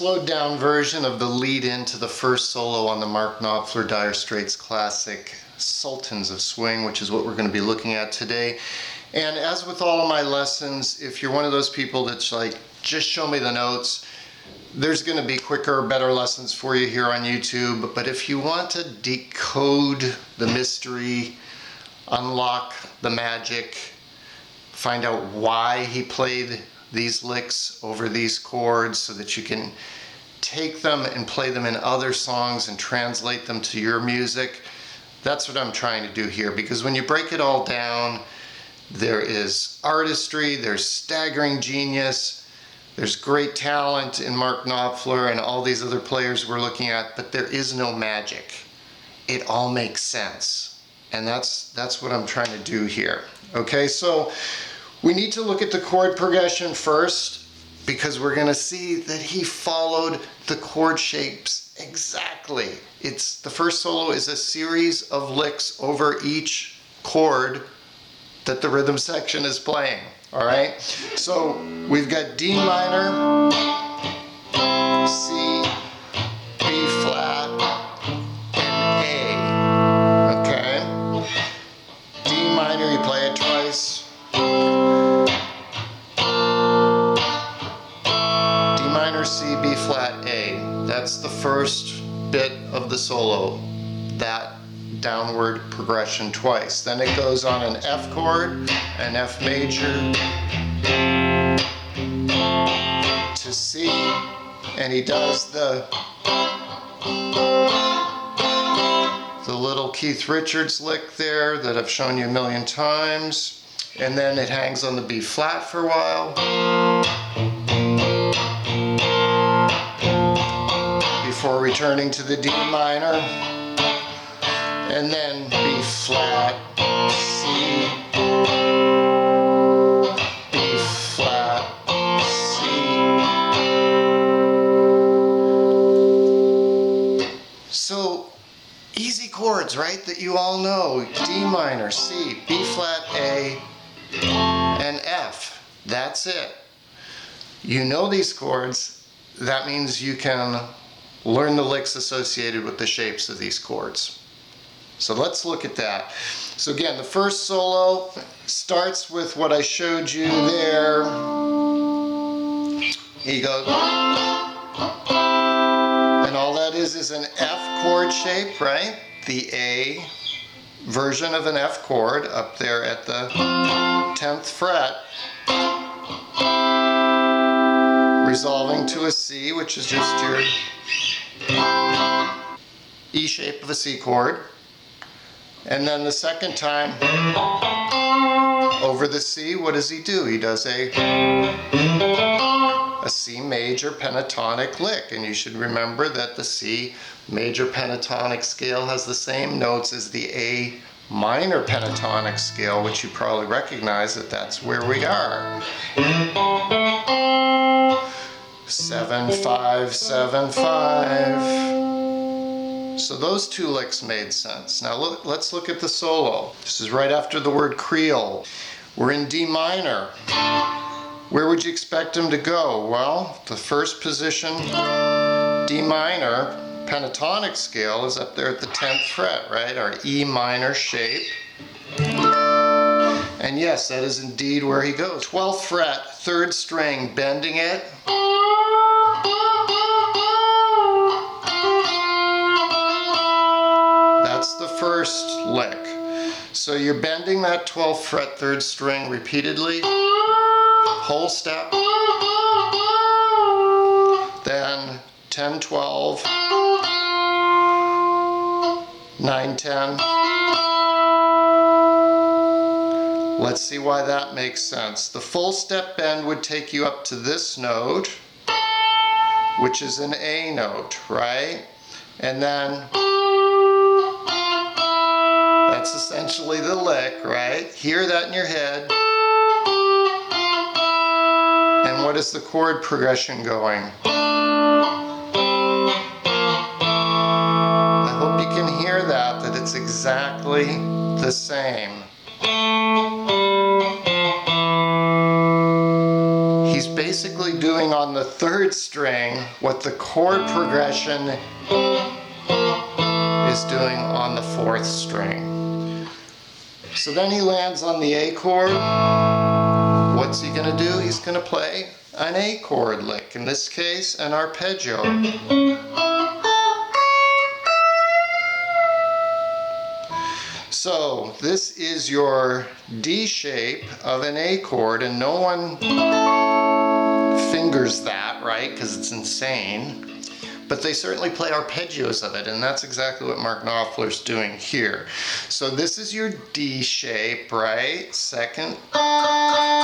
slowed down version of the lead into the first solo on the Mark Knopfler Dire Straits classic Sultans of Swing, which is what we're going to be looking at today. And as with all of my lessons, if you're one of those people that's like, just show me the notes, there's going to be quicker, better lessons for you here on YouTube. But if you want to decode the mystery, unlock the magic, find out why he played these licks over these chords so that you can take them and play them in other songs and translate them to your music, that's what I'm trying to do here. Because when you break it all down, there is artistry, there's staggering genius, there's great talent in Mark Knopfler and all these other players we're looking at, but there is no magic. It all makes sense. And that's what I'm trying to do here. Okay, so we need to look at the chord progression first, because we're going to see that he followed the chord shapes exactly. The first solo is a series of licks over each chord that the rhythm section is playing. All right, so we've got D minor, C, B flat, and A. Okay, D minor, you play it twice. D minor, C, B flat, A. That's the first bit of the solo, that downward progression twice. Then it goes on an F chord, an F major, to C, and he does the little Keith Richards lick there that I've shown you a million times, and then it hangs on the B flat for a while before returning to the D minor, and then B flat, C, B flat, C. So easy chords, right, that you all know. D minor, C, B flat, A, and F. That's it. You know these chords. That means you can learn the licks associated with the shapes of these chords. So let's look at that. So again, the first solo starts with what I showed you there. He goes, and all that is an F chord shape, right? The A version of an F chord up there at the 10th fret, resolving to a C, which is just your E shape of a C chord. And then the second time over the C, what does he do? He does a C major pentatonic lick. And you should remember that the C major pentatonic scale has the same notes as the A minor pentatonic scale, which you probably recognize that that's where we are. 7, 5, 7, 5. So those two licks made sense. Now let's look at the solo. This is right after the word Creole. We're in D minor. Where would you expect him to go? Well, the first position, D minor, pentatonic scale, is up there at the 10th fret, right? Our E minor shape. And yes, that is indeed where he goes. 12th fret, 3rd string, bending it. That's the first lick. So you're bending that 12th fret 3rd string repeatedly, whole step, then 10, 12, 9, 10. Let's see why that makes sense. The full step bend would take you up to this note, which is an A note, right? And then that's essentially the lick, right? Hear that in your head. And what is the chord progression going? I hope you can hear that it's exactly the same. He's basically doing doing on the 3rd string what the chord progression is doing on the 4th string. So then he lands on the A chord. What's he going to do? He's going to play an A chord lick, in this case an arpeggio. So this is your D shape of an A chord, and no one fingers that, right? Because it's insane. But they certainly play arpeggios of it, and that's exactly what Mark Knopfler's doing here. So this is your D shape, right? 2nd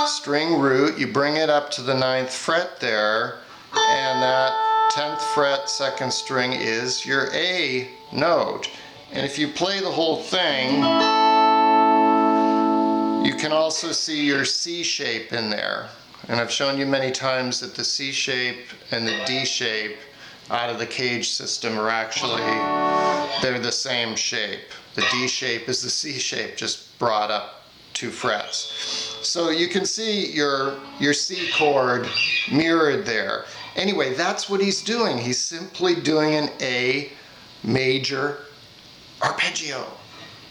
string root. You bring it up to the 9th fret there, and that 10th fret 2nd string is your A note. And if you play the whole thing, you can also see your C shape in there. And I've shown you many times that the C shape and the D shape out of the cage system are actually, they're the same shape. The D shape is the C shape, just brought up 2 frets. So you can see your C chord mirrored there. Anyway, that's what he's doing. He's simply doing an A major arpeggio.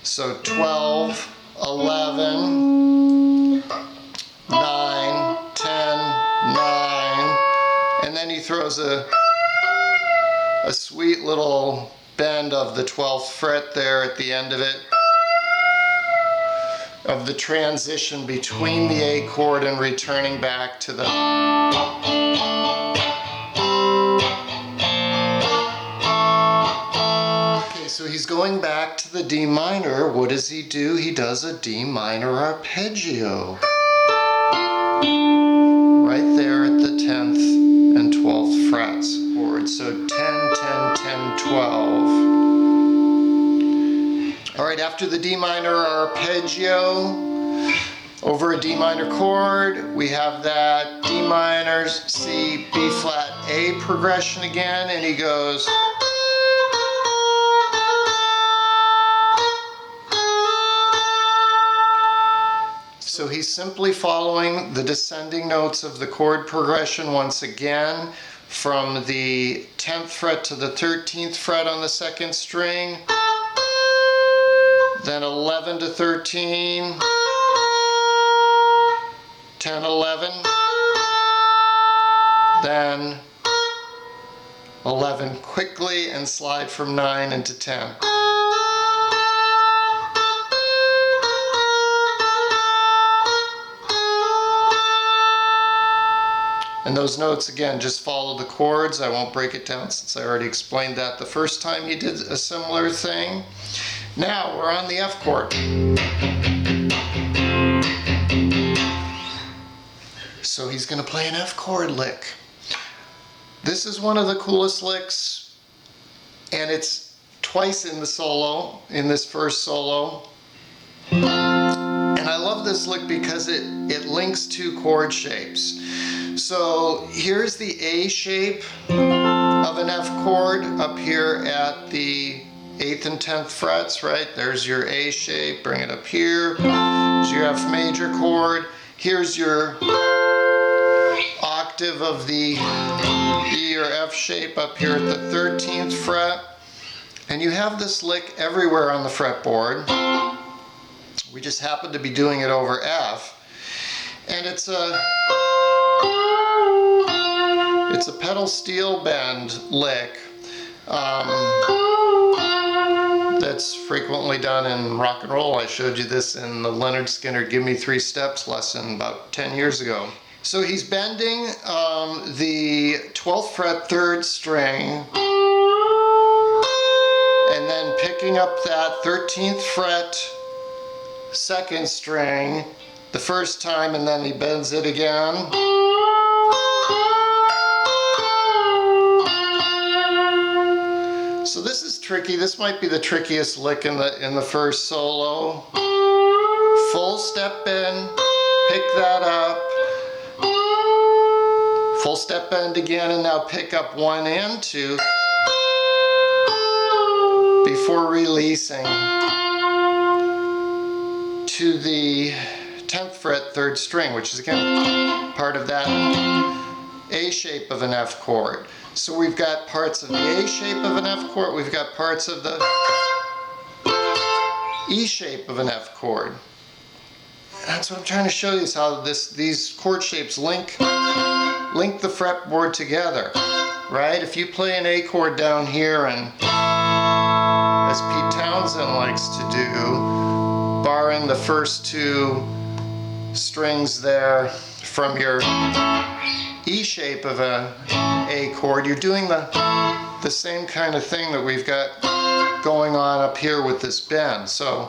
So 12, 11, 9, 10, 9, and then he throws a sweet little bend of the 12th fret there at the end of it, of the transition between the A chord and returning back to the So he's going back to the D minor. What does he do? He does a D minor arpeggio. Right there at the 10th and 12th frets. So 10, 10, 10, 12. Alright, after the D minor arpeggio, over a D minor chord, we have that D minor, C, B flat, A progression again, and he goes. So he's simply following the descending notes of the chord progression once again, from the 10th fret to the 13th fret on the 2nd string, then 11 to 13, 10, 11, then 11 quickly and slide from 9 into 10. And those notes, again, just follow the chords. I won't break it down since I already explained that the first time he did a similar thing. Now we're on the F chord. So he's going to play an F chord lick. This is one of the coolest licks, and it's twice in the solo, in this first solo. And I love this lick because it links 2 chord shapes. So here's the A shape of an F chord up here at the 8th and 10th frets, right? There's your A shape, bring it up here. Here's your F major chord. Here's your octave of the E or F shape up here at the 13th fret. And you have this lick everywhere on the fretboard. We just happen to be doing it over F. And it's a pedal steel bend lick that's frequently done in rock and roll. I showed you this in the Leonard Skinner Give Me 3 Steps lesson about 10 years ago. So he's bending the 12th fret 3rd string and then picking up that 13th fret 2nd string the first time, and then he bends it again. So this is tricky. This might be the trickiest lick in the first solo. Full step bend, pick that up. Full step bend again, and now pick up 1 and 2 before releasing to the 10th fret 3rd string, which is again part of that A shape of an F chord. So we've got parts of the A shape of an F chord, we've got parts of the E shape of an F chord. That's what I'm trying to show you, is how these chord shapes link the fretboard together, right? If you play an A chord down here, and as Pete Townsend likes to do, barring the first two strings there from your E shape of a A chord, you're doing the same kind of thing that we've got going on up here with this bend. So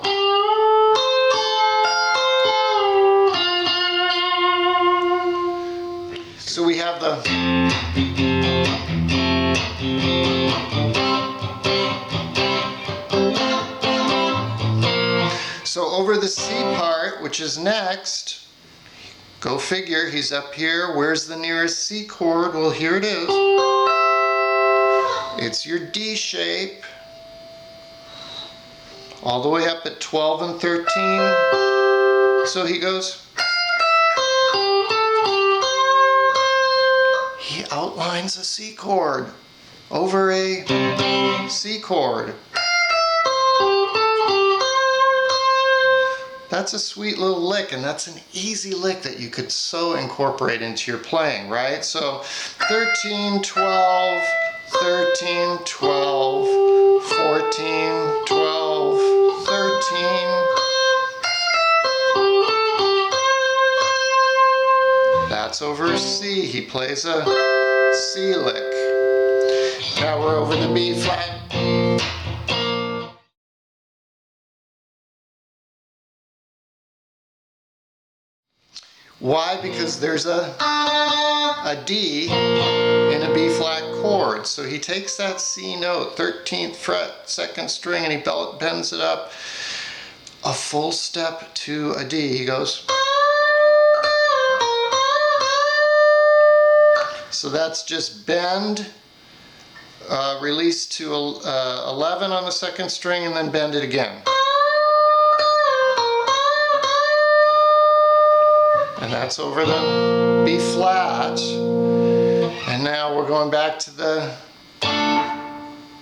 we have so over the C part, which is next, go figure, he's up here. Where's the nearest C chord? Well, here it is. It's your D shape, all the way up at 12 and 13. So he goes, he outlines a C chord over a C chord. That's a sweet little lick, and that's an easy lick that you could so incorporate into your playing, right? So 13, 12, 13, 12, 14, 12, 13. That's over C. He plays a C lick. Now we're over the B flat. Why? Because there's a D in a B flat chord. So he takes that C note, 13th fret, second string, and he bends it up a full step to a D. He goes. So that's just bend, release to 11 on the second string, and then bend it again. And that's over the B flat. And now we're going back to the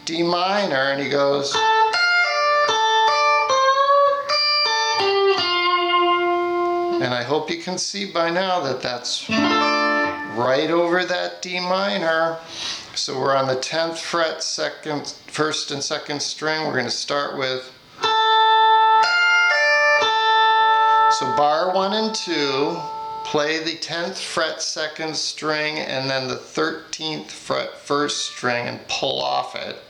D minor, and he goes. And I hope you can see by now that that's right over that D minor. So we're on the 10th fret, first and second string. We're going to start with. So bar 1 and 2, play the 10th fret second string and then the 13th fret first string and pull off it.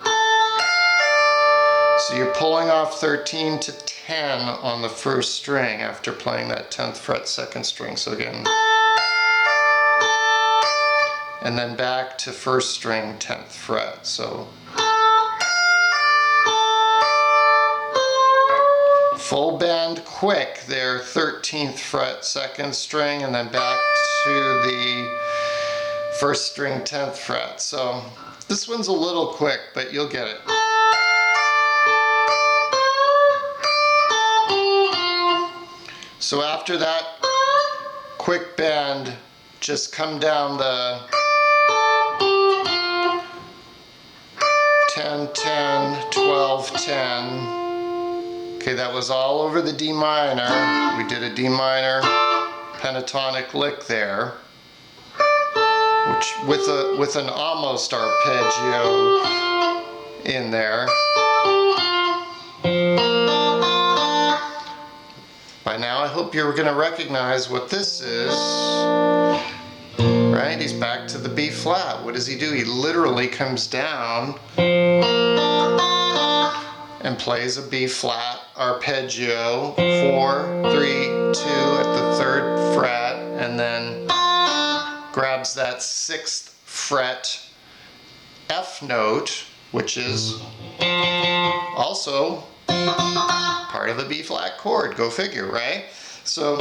So you're pulling off 13 to 10 on the first string after playing that 10th fret second string. So again, and then back to first string 10th fret. So full bend quick there, 13th fret second string, and then back to the first string 10th fret. So this one's a little quick, but you'll get it. So after that quick bend, just come down the 10, 10, 12, 10. Okay, that was all over the D minor. We did a D minor pentatonic lick there, which with an almost arpeggio in there. By now I hope you're going to recognize what this is. Right? He's back to the B flat. What does he do? He literally comes down and plays a B flat arpeggio, 4, 3, 2 at the 3rd fret, and then grabs that 6th fret F note, which is also part of a B flat chord. Go figure, right? So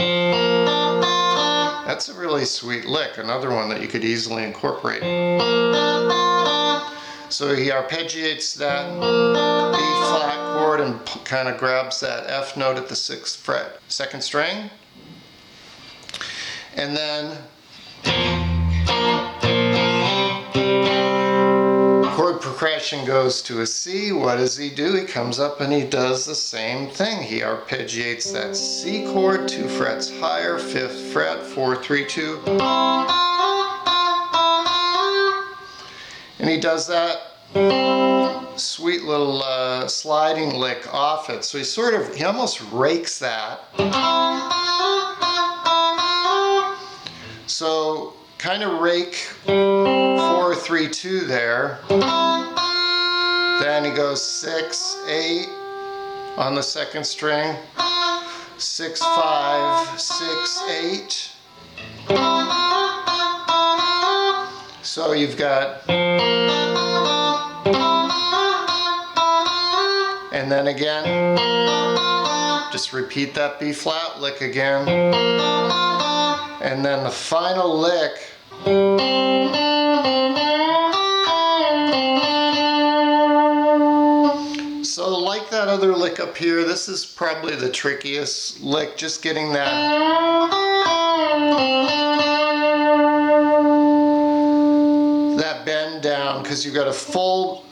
that's a really sweet lick, another one that you could easily incorporate. So he arpeggiates that B flat chord and kind of grabs that F note at the 6th fret, second string, and then chord progression goes to a C, what does he do? He comes up and he does the same thing. He arpeggiates that C chord 2 frets higher, 5th fret, 4, 3, 2. And he does that sweet little sliding lick off it. So he almost rakes that. So kind of rake 4, 3, 2 there. Then he goes 6, 8 on the second string. 6, 5, 6, 8. So you've got, and then again, just repeat that B flat lick again. And then the final lick. So like that other lick up here, this is probably the trickiest lick, just getting that bend down, because you've got a full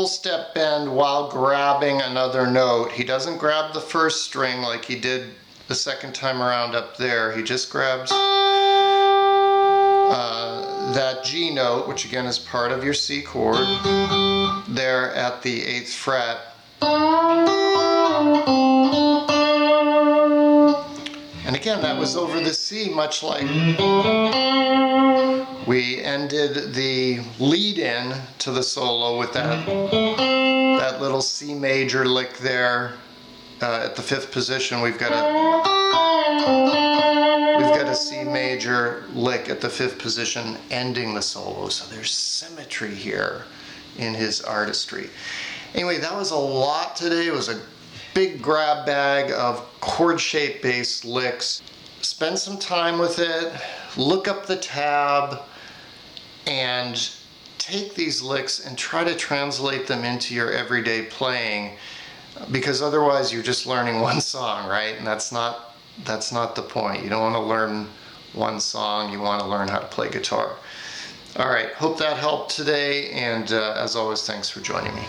step bend while grabbing another note. He doesn't grab the first string like he did the second time around up there. He just grabs that G note, which again is part of your C chord, there at the 8th fret. And again, that was over the C, much like we ended the lead-in to the solo with that little C major lick there at the 5th position. We've got a C major lick at the 5th position ending the solo. So there's symmetry here in his artistry. Anyway, that was a lot today. It was a big grab bag of chord-shaped based licks. Spend some time with it, look up the tab, and take these licks and try to translate them into your everyday playing, because otherwise you're just learning one song, right? And that's not the point. You don't want to learn one song, you want to learn how to play guitar. All right, hope that helped today, and as always, thanks for joining me.